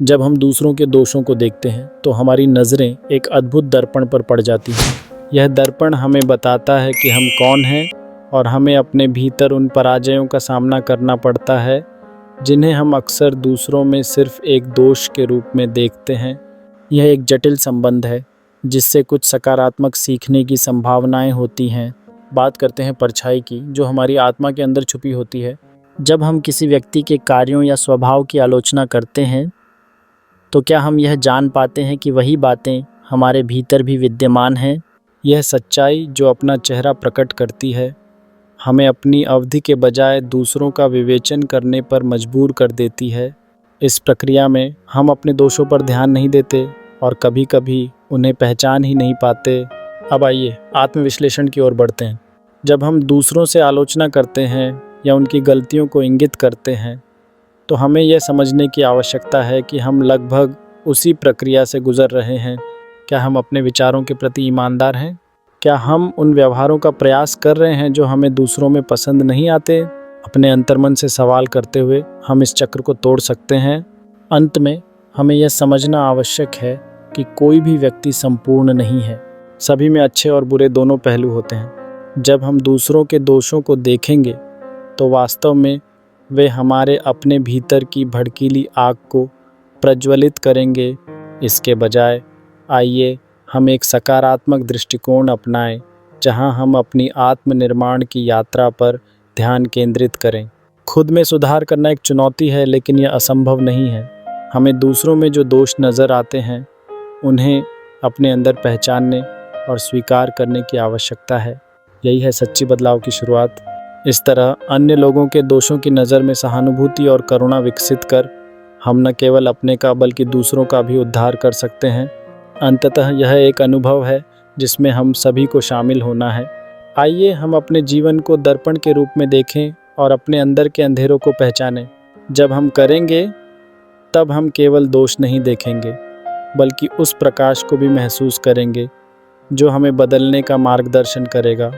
जब हम दूसरों के दोषों को देखते हैं तो हमारी नज़रें एक अद्भुत दर्पण पर पड़ जाती हैं। यह दर्पण हमें बताता है कि हम कौन हैं और हमें अपने भीतर उन पराजयों का सामना करना पड़ता है जिन्हें हम अक्सर दूसरों में सिर्फ एक दोष के रूप में देखते हैं। यह एक जटिल संबंध है जिससे कुछ सकारात्मक सीखने की संभावनाएं होती हैं। बात करते हैं परछाई की, जो हमारी आत्मा के अंदर छुपी होती है। जब हम किसी व्यक्ति के कार्यों या स्वभाव की आलोचना करते हैं तो क्या हम यह जान पाते हैं कि वही बातें हमारे भीतर भी विद्यमान हैं? यह सच्चाई जो अपना चेहरा प्रकट करती है हमें अपनी अवधि के बजाय दूसरों का विवेचन करने पर मजबूर कर देती है। इस प्रक्रिया में हम अपने दोषों पर ध्यान नहीं देते और कभी-कभी उन्हें पहचान ही नहीं पाते। अब आइए आत्मविश्लेषण की ओर बढ़ते हैं। जब हम दूसरों से आलोचना करते हैं या उनकी गलतियों को इंगित करते हैं तो हमें यह समझने की आवश्यकता है कि हम लगभग उसी प्रक्रिया से गुजर रहे हैं। क्या हम अपने विचारों के प्रति ईमानदार हैं? क्या हम उन व्यवहारों का प्रयास कर रहे हैं जो हमें दूसरों में पसंद नहीं आते? अपने अंतर्मन से सवाल करते हुए हम इस चक्र को तोड़ सकते हैं। अंत में हमें यह समझना आवश्यक है कि कोई भी व्यक्ति संपूर्ण नहीं है। सभी में अच्छे और बुरे दोनों पहलू होते हैं। जब हम दूसरों के दोषों को देखेंगे तो वास्तव में वे हमारे अपने भीतर की भड़कीली आग को प्रज्वलित करेंगे। इसके बजाय आइए हम एक सकारात्मक दृष्टिकोण अपनाएं, जहां हम अपनी आत्मनिर्माण की यात्रा पर ध्यान केंद्रित करें। खुद में सुधार करना एक चुनौती है, लेकिन यह असंभव नहीं है। हमें दूसरों में जो दोष नज़र आते हैं उन्हें अपने अंदर पहचानने और स्वीकार करने की आवश्यकता है। यही है सच्ची बदलाव की शुरुआत। इस तरह अन्य लोगों के दोषों की नज़र में सहानुभूति और करुणा विकसित कर हम न केवल अपने का बल्कि दूसरों का भी उद्धार कर सकते हैं। अंततः यह एक अनुभव है जिसमें हम सभी को शामिल होना है। आइए हम अपने जीवन को दर्पण के रूप में देखें और अपने अंदर के अंधेरों को पहचानें। जब हम करेंगे तब हम केवल दोष नहीं देखेंगे बल्कि उस प्रकाश को भी महसूस करेंगे जो हमें बदलने का मार्गदर्शन करेगा।